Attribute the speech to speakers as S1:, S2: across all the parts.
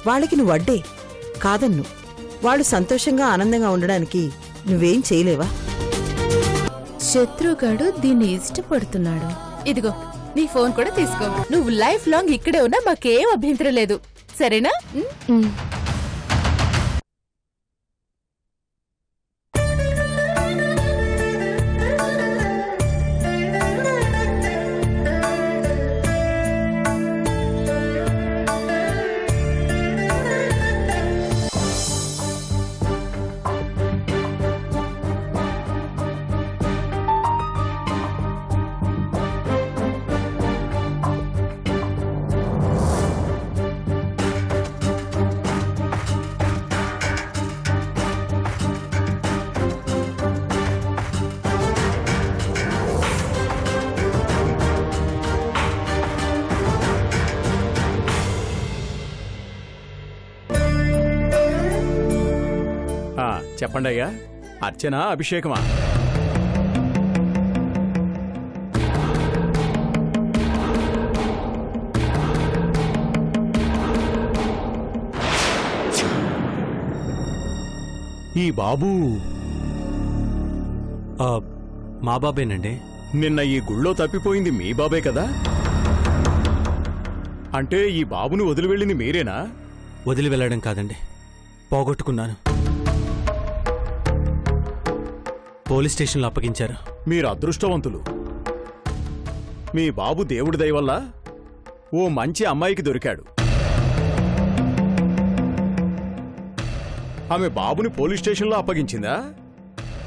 S1: వాళ్ళకి నువ్వు అడ్డే కాదన్ను. వాళ్ళు సంతోషంగా ఆనందంగా ఉండడానికి నువ్వేం చేయలేవా?
S2: శత్రుగాడు దీన్ని ఇష్టపడుతున్నాడు. ఇదిగో నీ ఫోన్ కూడా తీసుకో. నువ్వు లైఫ్ లాంగ్ ఇక్కడే ఉన్నా మాకేం అభ్యంతరం లేదు, సరేనా?
S3: చెప్పండి అయ్యా, అర్చన అభిషేకమా? ఈ బాబు
S4: మా బాబేనండి.
S3: నిన్న ఈ గుళ్ళో తప్పిపోయింది మీ బాబే కదా? అంటే ఈ బాబుని వదిలి వెళ్ళింది మీరేనా?
S4: వదిలి వెళ్ళడం కాదండి, పోగొట్టుకున్నాను. పోలీస్ స్టేషన్లో అప్పగించారు.
S3: మీరు అదృష్టవంతులు. మీ బాబు దేవుడి దయ వల్ల ఓ మంచి అమ్మాయికి దొరికాడు. ఆమె బాబుని పోలీస్ స్టేషన్లో అప్పగించిందా?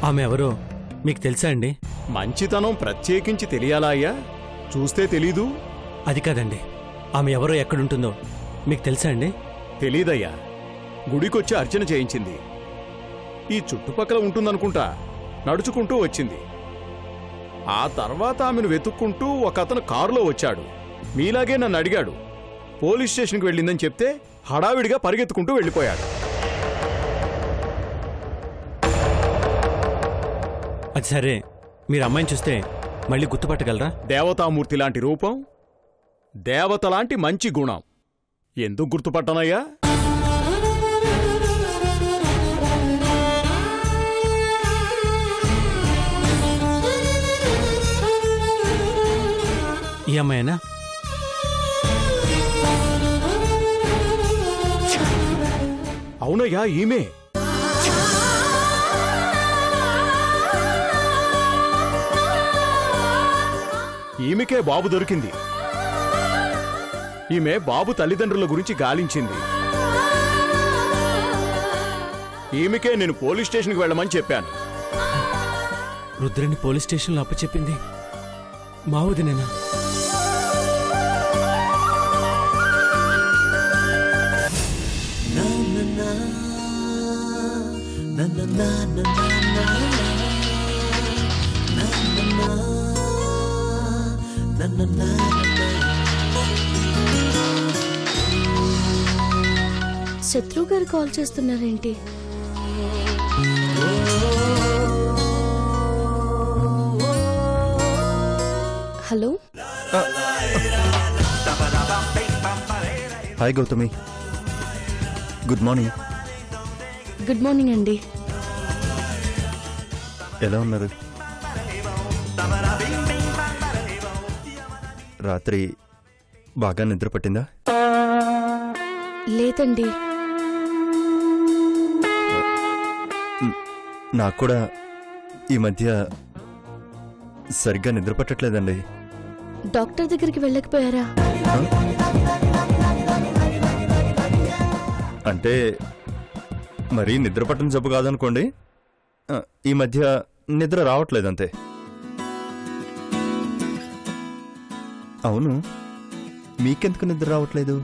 S4: ఆమె ఎవరో మీకు తెలుసా అండి?
S3: మంచితనం ప్రత్యేకించి తెలియాలా అయ్యా? చూస్తే తెలీదు.
S4: అది కాదండి, ఆమె ఎవరో ఎక్కడుంటుందో మీకు తెలుసా అండి?
S3: తెలీదయ్యా. గుడికొచ్చి అర్చన చేయించింది. ఈ చుట్టుపక్కల ఉంటుందనుకుంటా. నడుచుకుంటూ వచ్చింది. ఆ తర్వాత ఆమెను వెతుక్కుంటూ ఒక అతను కారులో వచ్చాడు. మీలాగే నన్ను అడిగాడు. పోలీస్ స్టేషన్కి వెళ్ళిందని చెప్తే హడావిడిగా పరిగెత్తుకుంటూ వెళ్ళిపోయాడు.
S4: అది సరే, మీరు అమ్మాయిని చూస్తే మళ్ళీ గుర్తుపట్టగలరా?
S3: దేవతామూర్తి లాంటి రూపం, దేవతలాంటి మంచి గుణం. ఎందుకు గుర్తుపట్టనయ్యా?
S4: ఈ అమ్మాయినా?
S3: అవునయ్యా, ఈమె. ఈమెకే బాబు దొరికింది. ఈమె బాబు తల్లిదండ్రుల గురించి గాలించింది. ఈమెకే నేను పోలీస్ స్టేషన్కి వెళ్ళమని చెప్పాను.
S4: రుద్రని పోలీస్ స్టేషన్లో అప్పచెప్పింది మా వదినేనా?
S5: శత్రు గారు కాల్ చేస్తున్నారేంటి? Hello.
S6: Hi Gautami, good morning.
S5: Good morning అండి.
S6: ఎలా ఉన్నారు? రాత్రి బాగా నిద్ర పట్టిందా?
S5: లేదండి.
S6: నాకు కూడా ఈ మధ్య సరిగ్గా నిద్ర పట్టట్లేదండి.
S5: డాక్టర్ దగ్గరికి వెళ్ళకపోయారా?
S6: అంటే మరీ నిద్ర పట్టడం జబ్బు కాదనుకోండి, ఈ మధ్య నిద్ర రావట్లేదంతే. అవును, మీకెందుకు నిద్ర రావట్లేదు?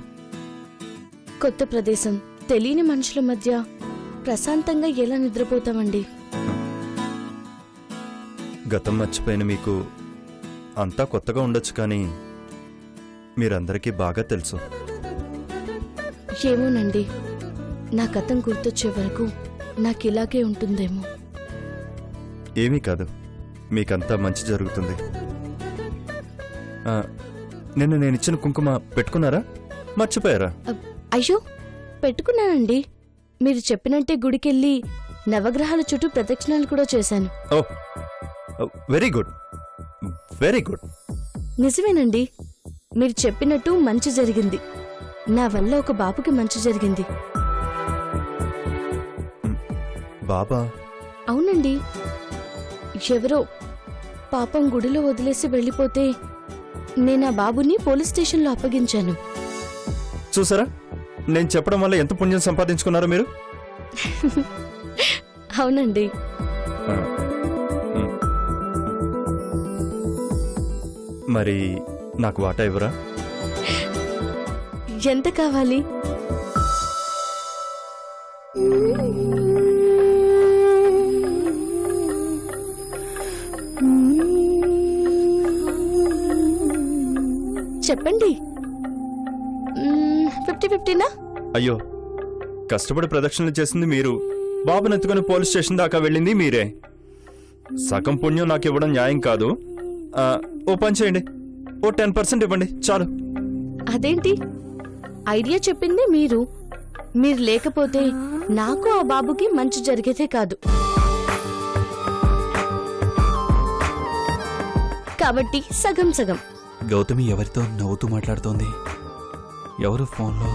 S5: కొత్త ప్రదేశం, తెలియని మనుషుల మధ్య ప్రశాంతంగా ఎలా నిద్రపోతామండి?
S6: గతం మర్చిపోయిన మీకు అంతా కొత్తగా ఉండొచ్చు, కానీ మీరందరికీ బాగా తెలుసు.
S5: ఏమోనండి, నా గతం గుర్తొచ్చే వరకు నాకిలాగే ఉంటుందేమో.
S6: ఏమీ కాదు, మీకంతా మంచి జరుగుతుంది. నిన్న నేనిచ్చిన కుంకుమ పెట్టుకున్నారా, మర్చిపోయారా?
S5: అయ్యో, పెట్టుకున్నానండి. మీరు చెప్పినట్టే గుడికెళ్ళి నవగ్రహాల చుట్టూ ప్రదక్షిణాలు కూడా చేశాను.
S6: ఓ వెరీ గుడ్, వెరీ గుడ్.
S5: నిజమేనండి, మీరు చెప్పినట్టు మంచి జరిగింది. నా వల్ల ఒక బాబుకి మంచి జరిగింది.
S6: బాబా?
S5: అవునండి, ఎవరో పాపం గుడిలో వదిలేసి వెళ్ళిపోతే నేను ఆ బాబుని పోలీస్ స్టేషన్లో అప్పగించాను.
S6: చూసారా, నేను చెప్పడం వల్ల ఎంత పుణ్యం సంపాదించుకున్నారో మీరు.
S5: అవునండి.
S6: మరి నాకు వాటా ఇవ్వరా?
S5: ఎంత కావాలి? చెప్పండి. 50-50నా?
S6: అయ్యో, కష్టపడి ప్రదక్షిణలు చేసింది మీరు, బాబుని ఎత్తుకుని పోలీస్ స్టేషన్ దాకా వెళ్ళింది మీరే. సగం పుణ్యం నాకు ఇవ్వడం న్యాయం కాదు. ఓ పని చేయండి, ఓ 10% ఇవ్వండి చాలు.
S5: అదేంటి, ఐడియా చెప్పింది మీరు. మీరు లేకపోతే నాకు ఆ బాబుకి మంచి జరిగేదే కాదు. కాబట్టి సగం సగం.
S7: గౌతమి ఎవరితో నవ్వుతూ మాట్లాడుతోంది? ఎవరు ఫోన్లో?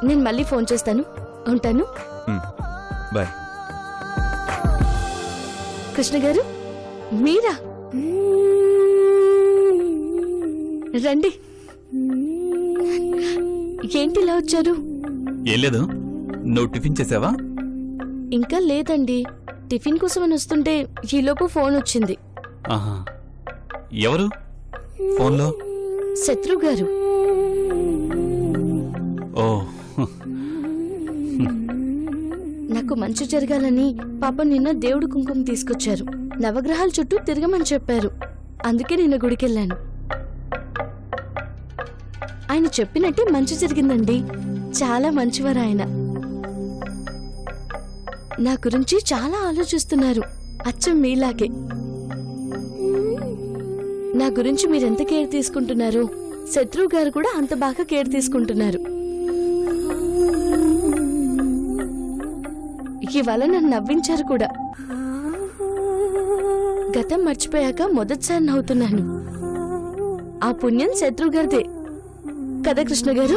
S5: నేను మళ్ళీ ఫోన్ చేస్తాను. ఉంటాను.
S6: బాయ్.
S5: కృష్ణ గారు, మీరా? రండి. ఏంటి ఇలా వచ్చారు?
S7: ఏం లేదు, నువ్వు టిఫిన్ చేసావా?
S5: ఇంకా లేదండి, టిఫిన్ కోసమని వస్తుంటే ఈలోపు ఫోన్ వచ్చింది.
S7: ఆహా, ఎవరు ఫోన్లో?
S5: శత్రు గారు.
S7: ఓ,
S5: నాకు మంచి జరగాలని పాపం నిన్న దేవుడు కుంకుమ తీసుకొచ్చారు. నవగ్రహాల చుట్టూ తిరగమని చెప్పారు. అందుకే నిన్న గుడికెళ్ళాను. ఆయన చెప్పినట్టే మంచి జరిగిందండి. చాలా మంచివారు ఆయన. నా గురించి చాలా ఆలోచిస్తున్నారు, అచ్చం మీలాగే. నా గురించి మీరెంత కేర్ తీసుకుంటున్నారు, శత్రు గారు కూడా అంత బాగా కేర్ తీసుకుంటున్నారు. ఇవాళ నన్ను నవ్వించారు కూడా. గతం మర్చిపోయాక మొదటిసారి నవ్వుతున్నాను. ఆ పుణ్యం శత్రు గారిదే కదా కృష్ణ గారు?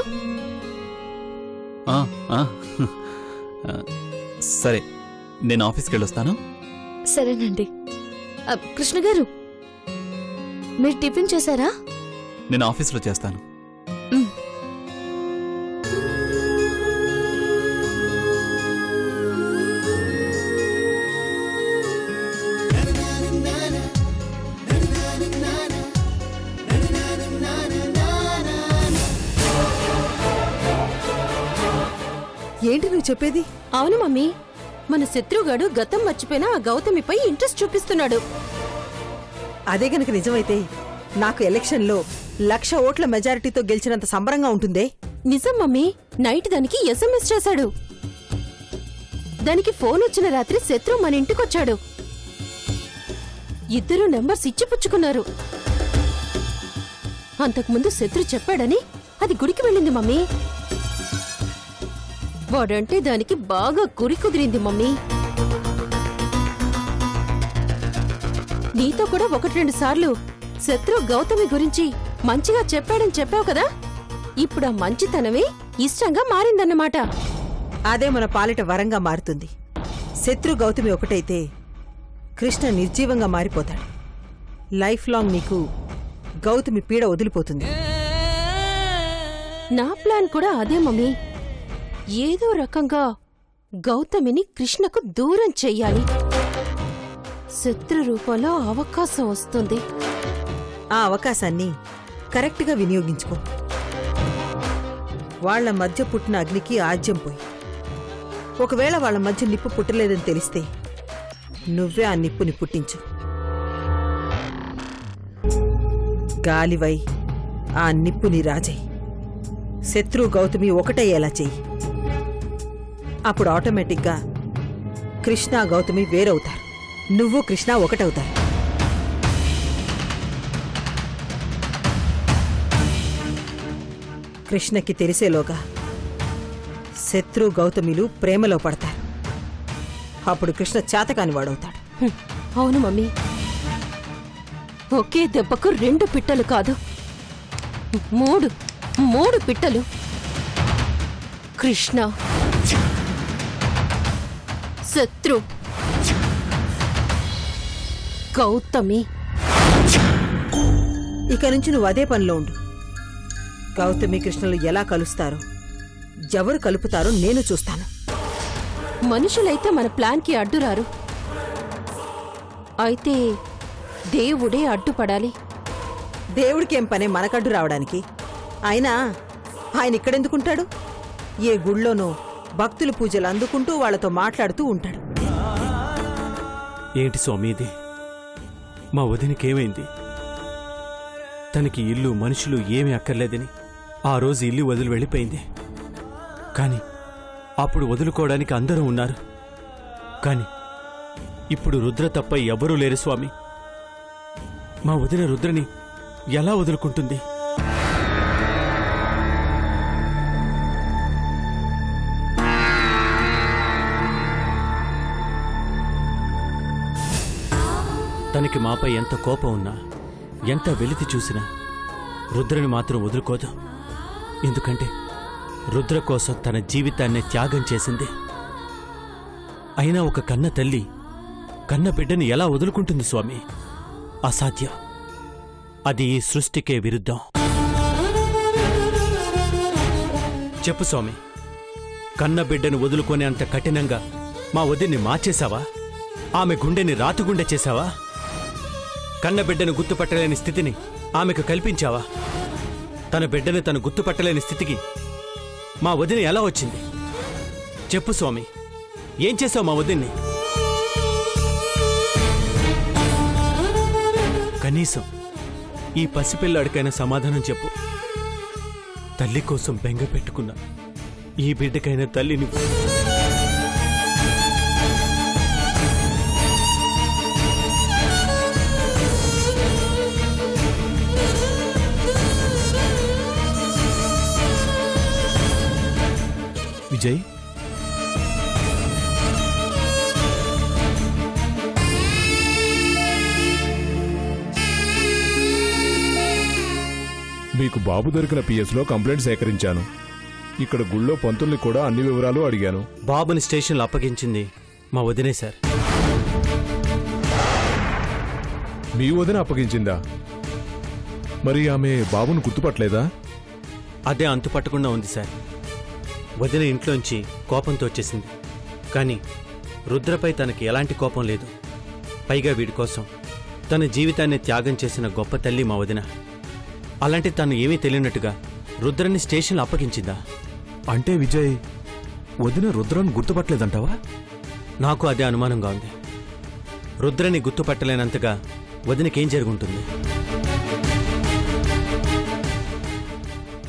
S7: సరే, నేను ఆఫీస్కి వెళ్ళొస్తాను.
S5: సరేనండి. కృష్ణ గారు, మీరు టిఫిన్ చేశారా?
S7: నేను ఆఫీస్లో చేస్తాను.
S1: ఏంటి నువ్వు చెప్పేది?
S2: అవును మమ్మీ, మన శత్రుగాడు గతం మర్చిపోయినా ఆ గౌతమిపై ఇంట్రెస్ట్ చూపిస్తున్నాడు.
S1: అదే గనక నిజమైతే నాకు ఎలక్షన్లో 1,00,000 ఓట్ల మెజారిటీతో గెలిచినంత సంబరంగా ఉంటుందే.
S2: నిజం మమ్మీ, నైట్ దానికి SMS చేశాడు. దానికి ఫోన్ వచ్చిన రాత్రి శత్రు మన ఇంటికొచ్చాడు. ఇద్దరు నెంబర్స్ ఇచ్చిపుచ్చుకున్నారు. అంతకుముందు శత్రు చెప్పాడని అది గుడికి వెళ్ళింది మమ్మీ. వాడంటే దానికి బాగా గురి కుదిరింది మమ్మీ. నీతో కూడా 1-2 సార్లు శత్రు గౌతమి గురించి మంచిగా చెప్పాడని చెప్పావు కదా. ఇప్పుడు ఆ మంచితనమే ఇష్టంగా మారిందన్నమాట.
S1: అదే మన పాలిట వరంగా మారుతుంది. శత్రు గౌతమి ఒకటైతే కృష్ణ నిర్జీవంగా మారిపోతాడు. లైఫ్ లాంగ్ నీకు గౌతమి పీడ వదిలిపోతుంది.
S2: నా ప్లాన్ కూడా అదే మమ్మీ. ఏదో రకంగా గౌతమిని కృష్ణకు దూరం చెయ్యాలి. శత్రు రూపంలో అవకాశం వస్తుంది.
S1: ఆ అవకాశాన్ని కరెక్ట్గా వినియోగించుకో. వాళ్ల మధ్య పుట్టిన అగ్నికి ఆజ్యం పోయి, ఒకవేళ వాళ్ల మధ్య నిప్పు పుట్టలేదని తెలిస్తే నువ్వే ఆ నిప్పుని పుట్టించు. గాలివై ఆ నిప్పుని రాజై శత్రు గౌతమి ఒకటయ్యేలా చెయ్యి. అప్పుడు ఆటోమేటిక్గా కృష్ణ గౌతమి వేరవుతారు. నువ్వు కృష్ణ ఒకటవుతారు. కృష్ణకి తెలిసేలోగా శత్రు గౌతమిలు ప్రేమలో పడతారు. అప్పుడు కృష్ణ చేతకాని వాడవుతాడు.
S2: అవును మమ్మీ, ఒకే దెబ్బకు 2 పిట్టలు కాదు, 3 పిట్టలు. కృష్ణ, శత్రు, గౌతమి.
S1: ఇక నుంచి నువ్వు అదే పనిలో ఉండు. గౌతమి కృష్ణలు ఎలా కలుస్తారో, ఎవరు కలుపుతారో నేను చూస్తాను.
S2: మనుషులైతే మన ప్లాన్కి అడ్డురారు, అయితే దేవుడే అడ్డుపడాలి.
S1: దేవుడికేం పనే మనకడ్డు రావడానికి? ఆయన ఇక్కడెందుకుంటాడు? ఏ గుళ్ళోనో భక్తుల పూజలు అందుకుంటూ వాళ్లతో మాట్లాడుతూ ఉంటాడు.
S4: ఏంటి స్వామి ఇది? మా వదినకేమైంది? తనకి ఇల్లు మనుషులు ఏమీ అక్కర్లేదని ఆ రోజు ఇల్లు వదిలి వెళ్ళిపోయింది. కాని అప్పుడు వదులుకోవడానికి అందరూ ఉన్నారు. కాని ఇప్పుడు రుద్ర తప్ప ఎవ్వరూ లేరు స్వామి. మా వదిన రుద్రని ఎలా వదులుకుంటుంది? తనకి మాపై ఎంత కోపం ఉన్నా, ఎంత వెలితి చూసినా రుద్రని మాత్రం వదులుకోదు. ఎందుకంటే రుద్ర కోసం తన జీవితాన్నే త్యాగం చేసింది. అయినా ఒక కన్న తల్లి కన్న బిడ్డని ఎలా వదులుకుంటుంది స్వామి? అసాధ్యం. అది ఈ సృష్టికే విరుద్ధం. చెప్పు స్వామి, కన్న బిడ్డను వదులుకునే అంత కఠినంగా మా వదిన్ని మార్చేశావా? ఆమె గుండెని రాతుగుండె చేశావా? కన్న బిడ్డను గుర్తుపట్టలేని స్థితిని ఆమెకు కల్పించావా? తన బిడ్డను తను గుర్తుపట్టలేని స్థితికి మా వదిన ఎలా వచ్చింది? చెప్పు స్వామి, ఏం చేశావు మా వదిన్ని? కనీసం ఈ పసిపిల్లాడికైనా సమాధానం చెప్పు. తల్లి కోసం బెంగ పెట్టుకున్న ఈ బిడ్డకైనా తల్లిని
S3: విజయ్, మీకు బాబు దొరికిన పిఎస్లో కంప్లైంట్ సేకరించాను. ఇక్కడ గుళ్ళో పంతుల్ని కూడా అన్ని వివరాలు అడిగాను.
S4: బాబుని స్టేషన్లో అప్పగించింది మా వదినే సార్.
S3: మీ వదిన అప్పగించిందా? మరి ఆమె బాబును గుర్తుపట్టలేదా?
S4: అదే అంతుపట్టకుండా ఉంది సార్. వదిన ఇంట్లోంచి కోపంతో వచ్చేసింది. కానీ రుద్రపై తనకి ఎలాంటి కోపం లేదు. పైగా వీడి కోసం తన జీవితాన్ని త్యాగం చేసిన గొప్ప తల్లి మా వదిన. అలాంటి తను ఏమీ తెలియనట్టుగా రుద్రని స్టేషన్లో అప్పగించిందా?
S3: అంటే విజయ్, వదిన రుద్రను గుర్తుపట్టలేదంటావా?
S4: నాకు అదే అనుమానంగా ఉంది. రుద్రని గుర్తుపట్టలేనంతగా వదినకేం జరుగుంటుంది?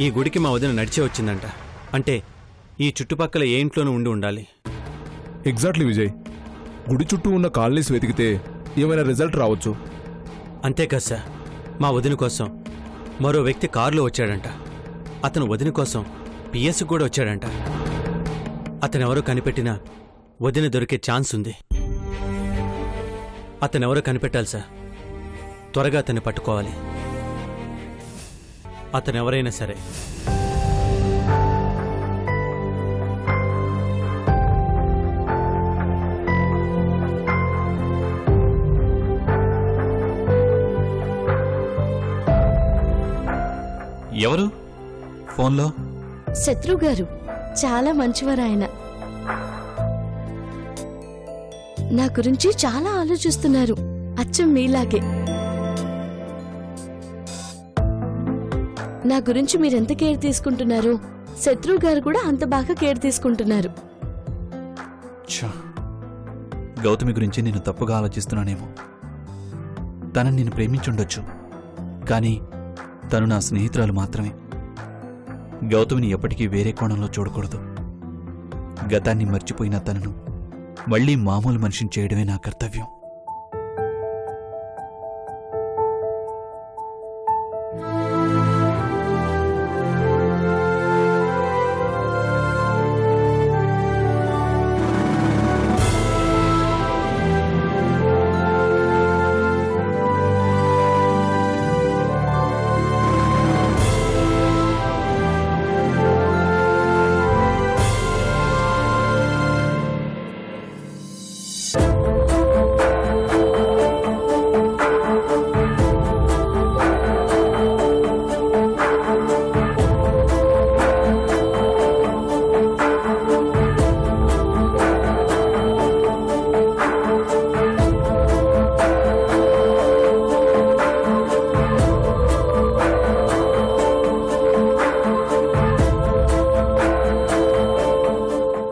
S4: ఈ గుడికి మా వదిన నడిచే వచ్చిందంట. అంటే ఈ చుట్టుపక్కల ఏ ఇంట్లోనూ ఉండి ఉండాలి.
S3: ఎగ్జాక్ట్లీ విజయ్. గుడి చుట్టూ ఉన్న కాలనీస్ వెతికితే ఏమైనా రిజల్ట్ రావచ్చు.
S4: అంతేకాదు సార్, మా వదిన కోసం మరో వ్యక్తి కారులో వచ్చాడంట. అతను వదిన కోసం పిఎస్ కూడా వచ్చాడంట. అతనెవరో కనిపెట్టినా వదిన దొరికే ఛాన్స్ ఉంది. అతనెవరో కనిపెట్టాలి సార్. త్వరగా అతన్ని పట్టుకోవాలి. అతనెవరైనా సరే.
S7: ఎవరు ఫోన్లో?
S5: శత్రు గారు, చాలా మంచివారు ఆయన. నా గురించి చాలా ఆలోచిస్తున్నారు, అచ్చం మీలాగే. నా గురించి మీరెంత కేర్ తీసుకుంటున్నారు, శత్రు గారు కూడా అంత బాగా కేర్ తీసుకుంటున్నారు.
S7: గౌతమి గురించి నేను తప్పుగా ఆలోచిస్తున్నానేమో. తనని నేను ప్రేమించుండొచ్చు, కానీ తను నా స్నేహితురాలు మాత్రమే. గౌతమిని ఎప్పటికీ వేరే కోణంలో చూడకూడదు. గతాన్ని మర్చిపోయిన తనను మళ్లీ మామూలు మనిషిని చేయడమే నా కర్తవ్యం.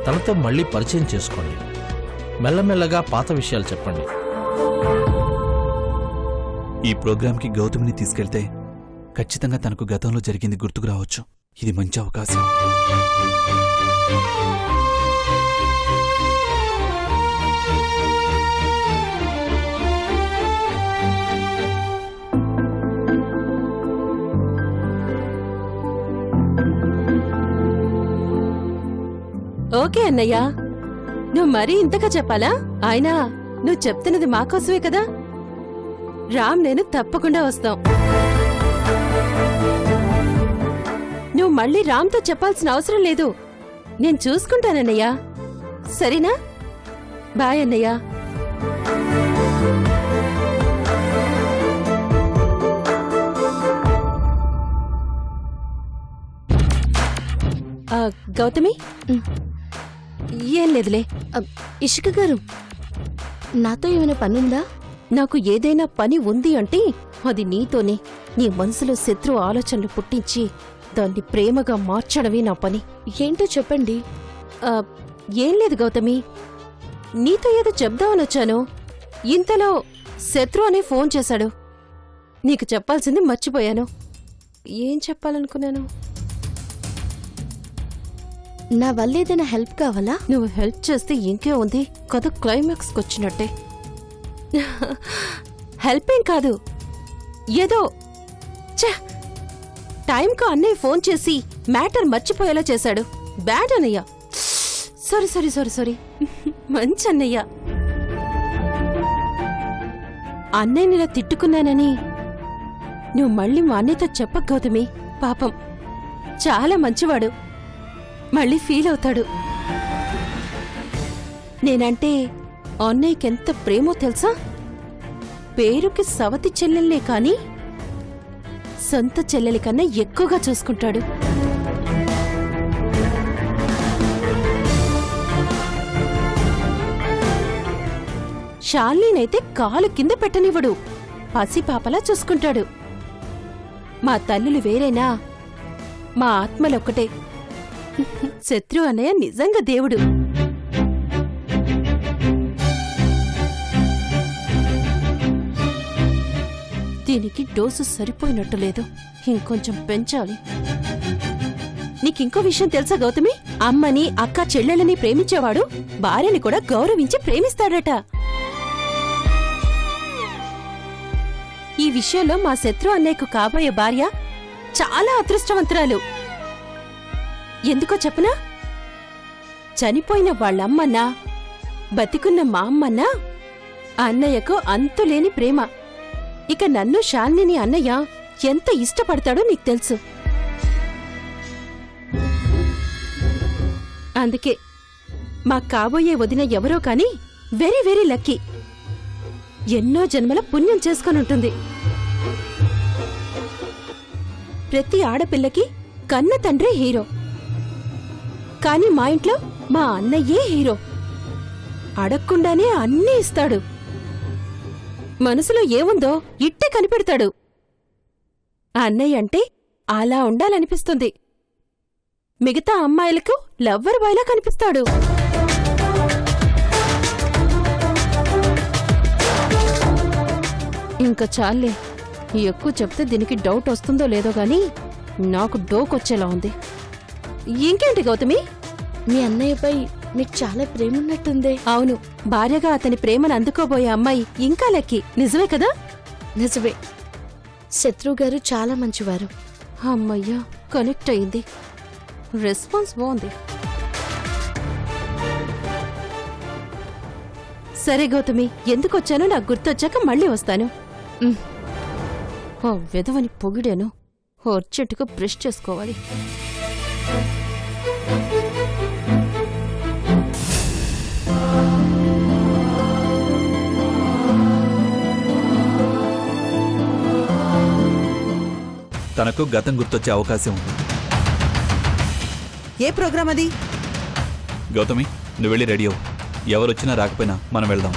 S8: తనతో మళ్ళీ పరిచయం చేసుకోండి. మెల్లమెల్లగా పాత విషయాలు చెప్పండి.
S7: ఈ ప్రోగ్రాంకి గౌతమిని తీసుకెళ్తే ఖచ్చితంగా తనకు గతంలో జరిగింది గుర్తుకు రావచ్చు. ఇది మంచి అవకాశం.
S2: ఓకే అన్నయ్య, నువ్వు మరీ ఇంతగా చెప్పాలా? అయినా నువ్వు చెప్తున్నది మాకోసమే కదా. రామ్ నేను తప్పకుండా వస్తాం. నువ్వు మళ్ళీ రామ్తో చెప్పాల్సిన అవసరం లేదు. నేను చూసుకుంటానన్నయ్య. సరేనా? బాయ్ అన్నయ్య. గౌతమి, ఏం లేదులే.
S5: ఇషిక గారు, నాతో ఏమైనా పనుందా?
S2: నాకు ఏదైనా పని ఉంది అంటే అది నీతోనే. నీ మనసులో శత్రు ఆలోచనలు పుట్టించి దాన్ని ప్రేమగా మార్చడమే నా పని.
S5: ఏంటో చెప్పండి.
S2: ఏం లేదు గౌతమి, నీతో ఏదో చెప్దామనొచ్చాను. ఇంతలో శత్రు అనే ఫోన్ చేశాడు. నీకు చెప్పాల్సింది మర్చిపోయాను. ఏం చెప్పాలనుకున్నాను?
S5: నా వల్ల ఏదైనా హెల్ప్ కావాలా?
S2: నువ్వు హెల్ప్ చేస్తే ఇంకే ఉంది, కథ క్లైమాక్స్కి వచ్చినట్టే. హెల్ప్ ఏం కాదు, ఏదో టైంకు అన్నయ్య ఫోన్ చేసి మ్యాటర్ మర్చిపోయేలా చేశాడు. బ్యాడ్ అన్నయ్య. Sorry sorry sorry sorry. మంచి అన్నయ్య. అన్నయ్యని ఇలా తిట్టుకున్నానని నువ్వు మళ్ళీ మా అన్నయ్యతో చెప్పకు గౌతమి. పాపం చాలా మంచివాడు, మళ్ళీ ఫీల్ అవుతాడు. నేనంటే అన్నయ్యకెంత ప్రేమో తెలుసా? పేరుకి సవతి చెల్లెల్లే కాని సొంత చెల్లెలి కన్నా ఎక్కువగా చూసుకుంటాడు. శాలినైతే కాలు కింద పెట్టనివ్వడు, పసిపాపలా చూసుకుంటాడు. మా తల్లులు వేరేనా, మా ఆత్మలొక్కటే. శత్రు అన్నయ్య నిజంగా దేవుడు. దీనికి డోసు సరిపోయినట్టు లేదు, ఇంకొంచెం పెంచాలి. నీకింకో విషయం తెలుసా గౌతమి? అమ్మని అక్క చెల్లెళ్ళని ప్రేమించేవాడు భార్యని కూడా గౌరవించి ప్రేమిస్తాడట. ఈ విషయంలో మా శత్రు అన్నయ్యకు కాబోయే భార్య చాలా అదృష్టవంతురాలు. ఎందుకో చెప్పనా? చనిపోయిన వాళ్ళమ్మన్నా బతికున్న మా అమ్మన్నా అన్నయ్యకు అంతులేని ప్రేమ. ఇక నన్ను శాలిని అన్నయ్య ఎంత ఇష్టపడతాడో నీకు తెలుసు. అందుకే మా కాబోయే వదిన ఎవరో కాని వెరీ వెరీ లక్కీ. ఎన్నో జన్మల పుణ్యం చేసుకొనుంటుంది. ప్రతి ఆడపిల్లకి కన్న తండ్రే హీరో, కాని మా ఇంట్లో మా అన్నయ్యే హీరో. అడగకుండానే అన్నీ ఇస్తాడు. మనసులో ఏముందో ఇట్టే కనిపెడతాడు. అన్నయ్య అంటే అలా ఉండాలనిపిస్తుంది. మిగతా అమ్మాయిలకు లవ్వర్ బాయ్లా కనిపిస్తాడు. ఇంకా చాలే, ఎక్కువ చెప్తే దీనికి డౌట్ వస్తుందో లేదో గాని నాకు డోకొచ్చేలా ఉంది. ఇంకేంటి గౌతమి?
S5: మీ అన్నయ్యపై మీకు చాలా ప్రేమ ఉన్నట్టుందే.
S2: అవును, భార్యగా అతని ప్రేమను అందుకోబోయే అమ్మాయి ఇంకా లక్కీ. నిజమే కదా?
S5: నిజమే. శత్రువు గారు చాలా మంచివారు.
S2: అమ్మయ్యా, కనెక్ట్ అయింది. రెస్పాన్స్ బాగుంది. సరే గౌతమి, ఎందుకొచ్చానో నాకు గుర్తొచ్చాక మళ్ళీ వస్తాను. ఓ వెధవని పొగిడాను, అర్జెంటుగా బ్రష్ చేసుకోవాలి.
S7: తనకు గతం గుర్తొచ్చే అవకాశం ఉంది.
S1: ఏ ప్రోగ్రాం అది?
S7: గౌతమి, నువ్వు వెళ్ళి రెడీ అవ్వు. ఎవరొచ్చినా రాకపోయినా మనం వెళ్దాం.